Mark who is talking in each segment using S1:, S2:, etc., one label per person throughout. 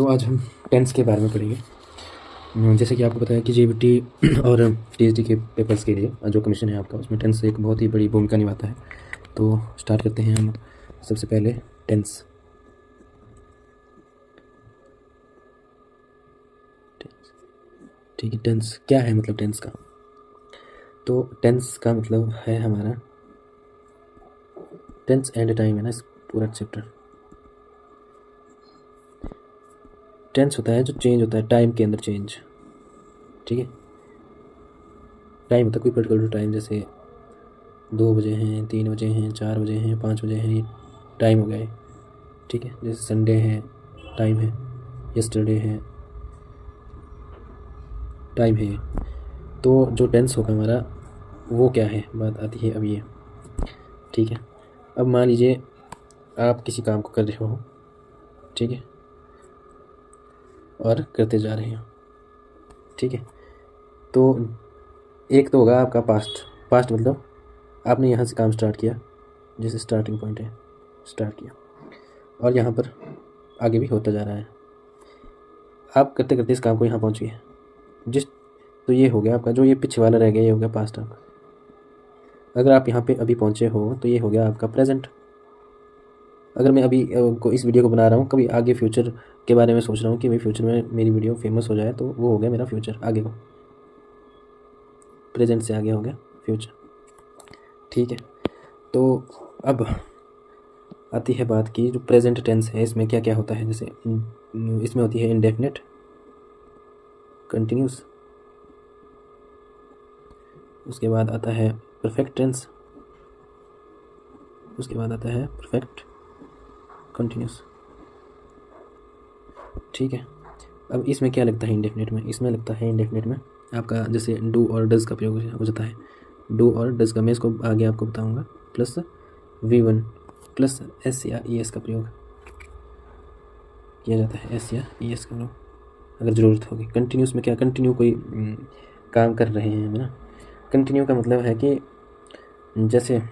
S1: तो आज हम टेंस के बारे में पढ़ेंगे। जैसे कि आपको पता है कि जेईईटी और टीएसडी के पेपर्स के लिए जो कमीशन है आपका, उसमें टेंस एक बहुत ही बड़ी भूमिका निभाता है। तो स्टार्ट करते हैं हम सबसे पहले टेंस। ठीक है, टेंस क्या है, मतलब टेंस का, तो टेंस का मतलब है हमारा टेंस एंड टाइम है ना, इस पूरा चैप्टर। टेंस होता है जो चेंज होता है टाइम के अंदर, चेंज। ठीक है, टाइम होता है कोई पर्टिकुलर टाइम, जैसे 2 बजे हैं, 3 बजे हैं, 4 बजे हैं, 5 बजे हैं, ये टाइम हो गया है। ठीक है, जैसे संडे है टाइम है, यस्टरडे है टाइम है। तो जो टेंस होगा हमारा वो क्या है, बात आती है अब ये। ठीक है, अब मान लीजिए आप किसी काम को कर रहे हो, ठीक है, और करते जा रहे हो। ठीक है, तो एक तो होगा आपका पास्ट। पास्ट मतलब आपने यहाँ से काम स्टार्ट किया, जैसे स्टार्टिंग पॉइंट है, स्टार्ट किया, और यहाँ पर आगे भी होता जा रहा है। आप करते करते इस काम को यहाँ पहुँच गए जिस, तो ये हो गया आपका, जो ये पीछे वाला रह गया ये हो गया पास्ट आपका। अगर आप यहाँ पे अभी पहुँचे हो तो ये हो गया आपका प्रेजेंट। अगर मैं अभी को इस वीडियो को बना रहा हूँ, कभी आगे फ्यूचर के बारे में सोच रहा हूँ कि भाई फ्यूचर में मेरी वीडियो फेमस हो जाए, तो वो हो गया मेरा फ्यूचर, आगे को। प्रेजेंट से आगे हो गया फ्यूचर। ठीक है, तो अब आती है बात की जो प्रेजेंट टेंस है, इसमें क्या क्या होता है। जैसे इसमें होती है इंडेफिनिट, कंटिन्यूस, उसके बाद आता है परफेक्ट टेंस, उसके बाद आता है परफेक्ट कंटिन्यूस। ठीक है, अब इसमें क्या लगता है इंडेफिनिट में, इसमें लगता है इंडेफिनिट में आपका जैसे डू और डज का प्रयोग हो जाता है। डू और डज का मैं इसको आगे आपको बताऊंगा, प्लस V1 प्लस एस या ES का प्रयोग किया जाता है, एस या ES का प्रयोग अगर ज़रूरत होगी। कंटिन्यूस में क्या, कंटिन्यू कोई काम कर रहे हैं ना। कंटिन्यू का मतलब है कि जैसे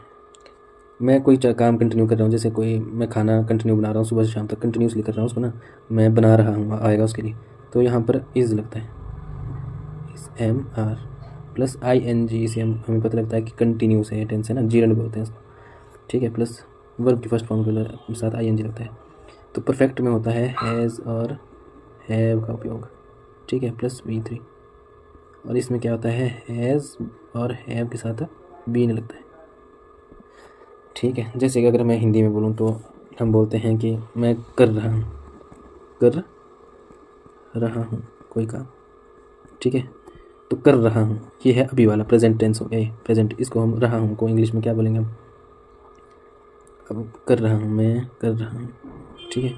S1: मैं कोई काम कंटिन्यू कर रहा हूँ, जैसे कोई मैं खाना कंटिन्यू बना रहा हूँ, सुबह से शाम तक कंटिन्यूसली कर रहा हूँ उसको ना, मैं बना रहा हूँ, आएगा उसके लिए। तो यहाँ पर इज़ लगता है, इस MR प्लस ING, इसे हमें पता लगता है कि कंटिन्यूस है, टेंस है ना, जीरन बोलते हैं इसको। ठीक है, प्लस वर्ब की फर्स्ट फॉर्म के साथ ING लगता है। तो परफेक्ट में होता है हैज़ और हैव का उपयोग। ठीक है, प्लस V3। और इसमें क्या होता है, हैज़ और हैव के साथ बीन लगता है। ठीक है, जैसे कि अगर मैं हिंदी में बोलूँ तो हम बोलते हैं कि मैं कर रहा हूँ, कर रहा हूँ कोई काम। ठीक है, तो कर रहा हूँ ये है अभी वाला प्रेजेंट टेंस हो गया ये प्रेजेंट। इसको हम रहा हूँ को इंग्लिश में क्या बोलेंगे हम, अब कर रहा हूँ, मैं कर रहा हूँ। ठीक है,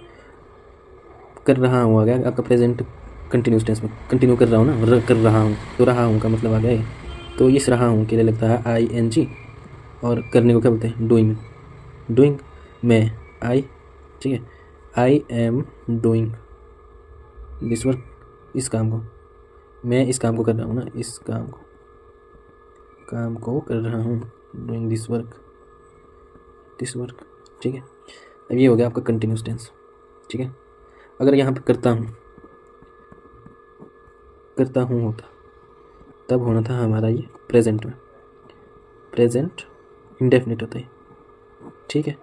S1: कर रहा हूँ आ गया आपका प्रेजेंट कंटिन्यूस टेंस में, कंटिन्यू कर रहा हूँ ना, कर रहा हूँ, तो रहा हूँ का मतलब आ गया ये। तो इस रहा हूँ के लिए लगता है ING, और करने को क्या बोलते हैं, डूइंग। डूइंग मैं आई, ठीक है, I am doing this work, इस काम को, मैं इस काम को कर रहा हूँ ना, इस काम को कर रहा हूँ, doing this work, this work. ठीक है, अब ये हो गया आपका कंटिन्यूस टेंस। ठीक है, अगर यहाँ पर करता हूँ होता, तब होना था हमारा ये प्रेजेंट में, प्रेजेंट इंडेफिनिट होता है। ठीक है,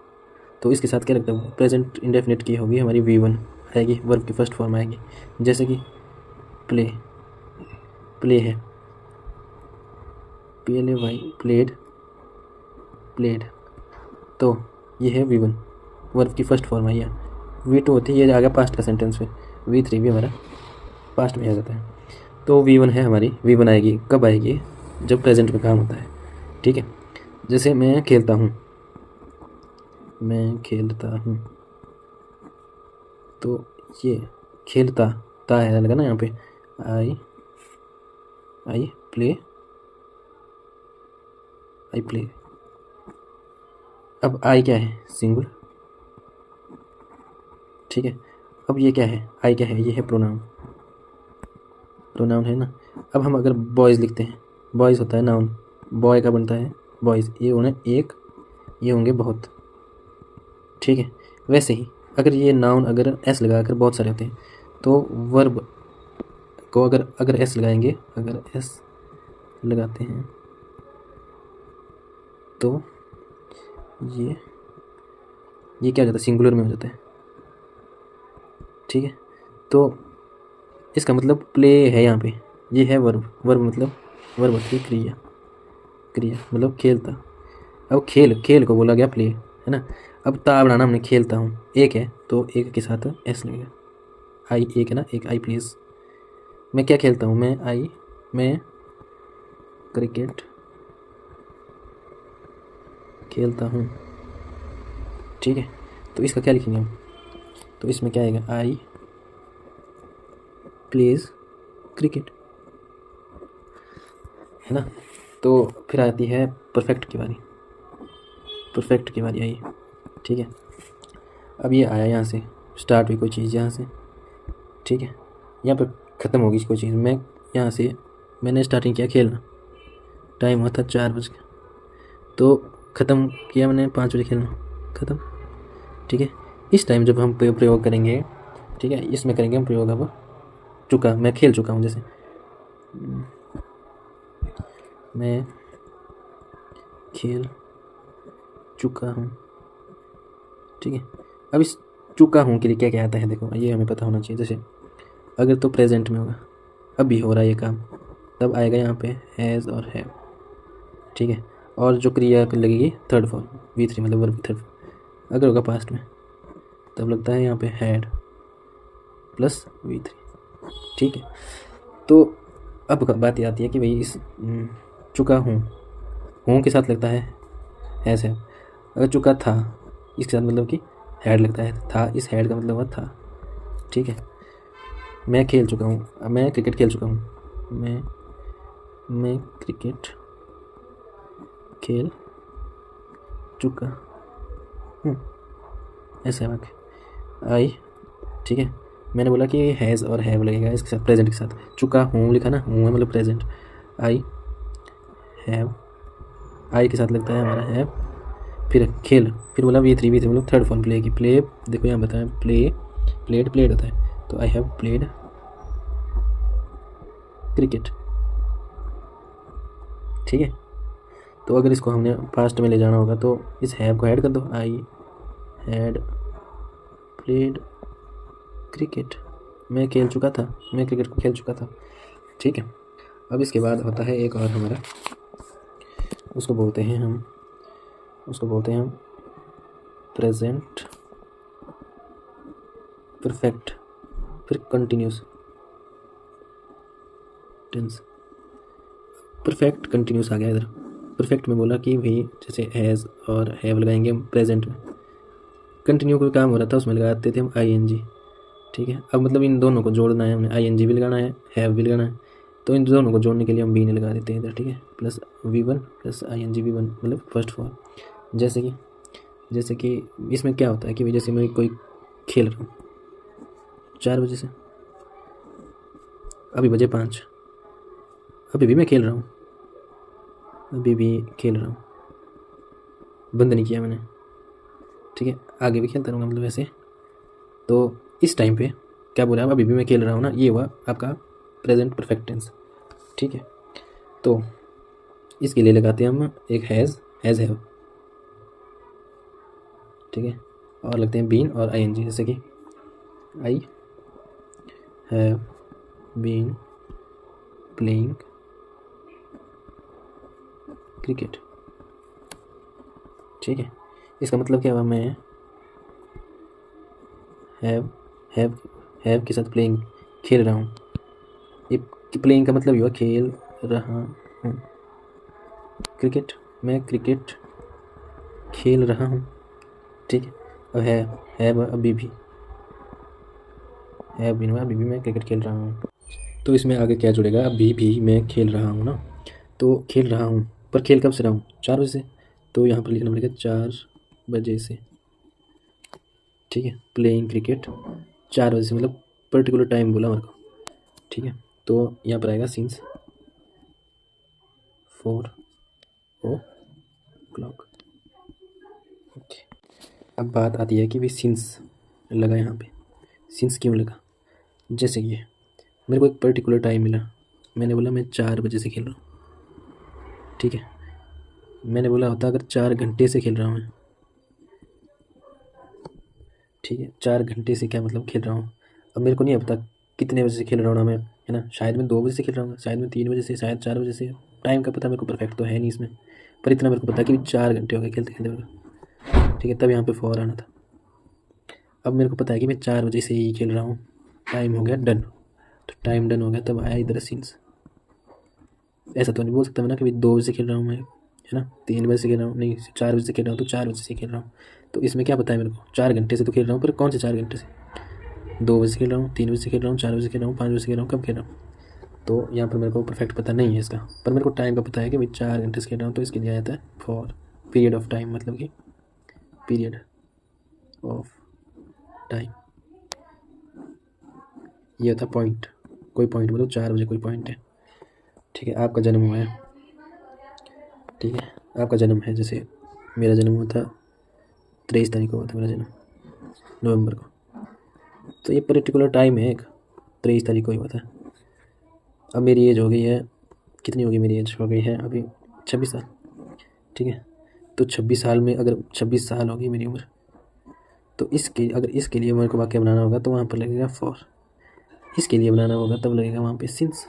S1: तो इसके साथ क्या लगता है, प्रेजेंट इंडेफिनिट की होगी हमारी V1 आएगी, वर्ब की फर्स्ट फॉर्म आएगी। जैसे कि प्ले, प्ले है PLAY, प्लेड, प्लेड, तो ये है V1, वर्ब की फर्स्ट फॉर्म आई है। V2 होती है, ये आ गया पास्ट का सेंटेंस में, V3 भी हमारा पास्ट में आ जाता है। तो V1 है हमारी, V1 आएगी कब आएगी, जब प्रेजेंट में काम होता है। ठीक है, जैसे मैं खेलता हूँ, मैं खेलता हूँ, तो ये खेलता ता है लगा ना यहाँ पे, आई प्ले, आई प्ले। अब आई क्या है, सिंगुलर। ठीक है, अब ये क्या है, आई क्या है, ये है प्रोनाउन, प्रोनाउन है ना। अब हम अगर बॉयज़ लिखते हैं, बॉयज़ होता है नाउन, बॉय का बनता है बॉयज़, ये होने एक, ये होंगे बहुत। ठीक है, वैसे ही अगर ये नाउन अगर S लगा कर बहुत सारे होते हैं, तो वर्ब को अगर अगर एस लगाएंगे, अगर एस लगाते हैं तो ये क्या हो जाता है, सिंगुलर में हो जाता है। ठीक है, तो इसका मतलब प्ले है यहाँ पे, ये है वर्ब। वर्ब मतलब वर्ब होती है क्रिया, क्रिया मतलब खेलता। अब खेल, खेल को बोला गया प्ले, है ना। अब ता बनाना हमने खेलता हूँ, एक है तो एक के साथ एस लगेगा। आई एक है ना, एक आई प्लीज। मैं क्या खेलता हूँ, मैं क्रिकेट खेलता हूँ। ठीक है, तो इसका क्या लिखेंगे हम, तो इसमें क्या आएगा, आई प्लेज क्रिकेट, है ना। तो फिर आती है परफेक्ट की बारी, परफेक्ट की बारी आई। ठीक है, अब ये आया यहाँ से, स्टार्ट हुई कोई चीज़ यहाँ से। ठीक है, यहाँ पर ख़त्म होगी कोई चीज़। मैं यहाँ से मैंने स्टार्टिंग किया खेलना, टाइम हुआ था 4 बजे, तो ख़त्म किया मैंने 5 बजे खेलना, ख़त्म। ठीक है, इस टाइम जब हम प्रयोग करेंगे, ठीक है, इसमें करेंगे हम प्रयोग। अब चुका, मैं खेल चुका हूँ, जैसे मैं खेल चुका हूँ। ठीक है, अब इस चुका हूँ के लिए क्या क्या आता है, देखो ये हमें पता होना चाहिए। जैसे अगर तो प्रेजेंट में होगा, अभी हो रहा है ये काम, तब आएगा यहाँ पे हैज़ और हैव। ठीक है, और जो क्रिया लगेगी थर्ड फॉर्म, V3 मतलब वर्ब थर्ड फॉर्म। अगर होगा पास्ट में, तब लगता है यहाँ पे हैड प्लस V3। ठीक है, तो अब बात ये आती है कि भाई इस चुका हूँ के साथ लगता है हैज़ है। अगर चुका था, इसके साथ मतलब कि हैड लगता है, था इस हैड का मतलब हुआ था। ठीक है, मैं खेल चुका हूँ, मैं क्रिकेट खेल चुका हूँ, मैं क्रिकेट खेल चुका हूँ, ऐसा है वाक्य आई। ठीक है, मैंने बोला कि हैज़ और हैव लगेगा इसके साथ, प्रेजेंट के साथ। चुका हूँ लिखा ना, हूँ है मतलब प्रेजेंट, आई हैव, आई के साथ लगता है हमारा हैव। फिर खेल, फिर बोला V3 मतलब थर्ड फॉर्म प्ले की। प्ले देखो यहाँ बताएं, प्लेड होता है, तो आई हैव प्लेड क्रिकेट। ठीक है, तो अगर इसको हमने पास्ट में ले जाना होगा तो इस हैव को ऐड कर दो, आई हैड प्लेड क्रिकेट, मैं खेल चुका था, मैं क्रिकेट को खेल चुका था। ठीक है, अब इसके बाद होता है एक और हमारा, उसको बोलते हैं हम प्रेजेंट परफेक्ट, फिर कंटिन्यूस टेंस। परफेक्ट कंटिन्यूस आ गया इधर। परफेक्ट में बोला कि भाई जैसे हैज़ और हैव लगाएंगे हम प्रेजेंट में, कंटिन्यू कोई काम हो रहा था उसमें लगाते थे हम ING। ठीक है, अब मतलब इन दोनों को जोड़ना है हमने, ING भी लगाना है, हैव भी लगाना है, तो इन दोनों को जोड़ने के लिए हम बी ने लगा देते हैं इधर। ठीक है, plus V1 plus ING V1 मतलब फर्स्ट फॉर्म। जैसे कि इसमें क्या होता है कि भाई जैसे मैं कोई खेल रहा हूँ 4 बजे से, अभी बजे 5, अभी भी मैं खेल रहा हूँ, अभी भी खेल रहा हूँ, बंद नहीं किया मैंने। ठीक है, आगे भी खेलता रहूँगा मतलब ऐसे। तो इस टाइम पे क्या बोला, अभी भी मैं खेल रहा हूँ ना, ये हुआ आपका प्रेजेंट परफेक्ट टेंस। ठीक है, तो इसके लिए लगाते हैं हम एक हैज़ हैव। ठीक है, और लगते हैं बीन और ING, जैसे कि I have been playing cricket. ठीक है, इसका मतलब क्या हुआ, मैं हैव के साथ प्लेइंग खेल रहा हूँ। ये प्लेइंग का मतलब हुआ खेल रहा हूँ क्रिकेट, मैं क्रिकेट खेल रहा हूँ। ठीक है, अब हैव अभी भी, हैव बीन हुआ अभी भी मैं क्रिकेट खेल रहा हूँ। तो इसमें आगे क्या जुड़ेगा, अभी भी मैं खेल रहा हूँ ना, तो खेल रहा हूँ, पर खेल कब से रहा हूँ, 4 बजे से, तो यहाँ पर लिखना पड़ेगा 4 बजे से। ठीक है, प्लेइंग क्रिकेट 4 बजे से, मतलब पर्टिकुलर टाइम बोला हमारे को। ठीक है, तो यहाँ पर आएगा सिंस 4 o'clock। ओके, अब बात आती है कि भाई सिंस लगा यहाँ पे, सिंस क्यों लगा, जैसे कि मेरे को एक पर्टिकुलर टाइम मिला, मैंने बोला मैं 4 बजे से खेल रहा हूँ, ठीक है। मैंने बोला होता अगर 4 घंटे से खेल रहा हूँ मैं, ठीक है, 4 घंटे से क्या मतलब खेल रहा हूँ। अब मेरे को नहीं पता कितने बजे से खेल रहा हूँ ना मैं, है ना, शायद मैं 2 बजे से खेल रहा हूँ, शायद मैं 3 बजे से, शायद 4 बजे से। टाइम का पता मेरे को परफेक्ट तो है नहीं इसमें, पर इतना मेरे को पता कि 4 घंटे हो गए खेलते खेलते मेरे को, ठीक है। तब यहाँ पे फॉर आना था। अब मेरे को पता है कि मैं 4 बजे से ही खेल रहा हूँ, टाइम हो गया डन। तो टाइम डन हो गया तब आया इधर सीन्स। ऐसा तो नहीं बोल सकता मैं ना कि 2 बजे से खेल रहा हूँ मैं, है ना, 3 बजे से खेल रहा हूँ, नहीं 4 बजे से खेल रहा हूँ तो 4 बजे से खेल रहा हूँ। तो इसमें क्या पता है मेरे को, 4 घंटे से तो खेल रहा हूँ, पर कौन से 4 घंटे से, 2 बजे से खेल रहा हूँ, 3 बजे से खेल रहा हूँ, 4 बजे से खेल रहा हूँ, 5 बजे से खेल रहा हूँ, कब खेल रहा हूँ। तो यहाँ पर मेरे को परफेक्ट पता नहीं है इसका, पर मेरे को टाइम का पता है कि भाई 4 घंटे से खेल रहा हूँ, तो इसके लिए आता है फॉर पीरियड ऑफ टाइम, मतलब कि पीरियड ऑफ टाइम। ये होता है पॉइंट, कोई पॉइंट बोलो, 4 बजे कोई पॉइंट है, ठीक है। आपका जन्म हुआ है, ठीक है, आपका जन्म है, जैसे मेरा जन्म हुआ था 23 तारीख को हुआ था मेरा जन्म, नवंबर को। तो ये पर्टिकुलर टाइम है एक, 23 तारीख को ही हुआ था। अब मेरी एज हो गई है, कितनी होगी मेरी एज, हो गई है अभी 26 साल, ठीक है। तो 26 साल में अगर 26 साल होगी मेरी उम्र, तो इसके अगर इसके लिए मेरे को वाक्य बनाना होगा तो वहाँ पर लगेगा फॉर, इसके लिए बनाना होगा तब लगेगा वहाँ पे सिंस,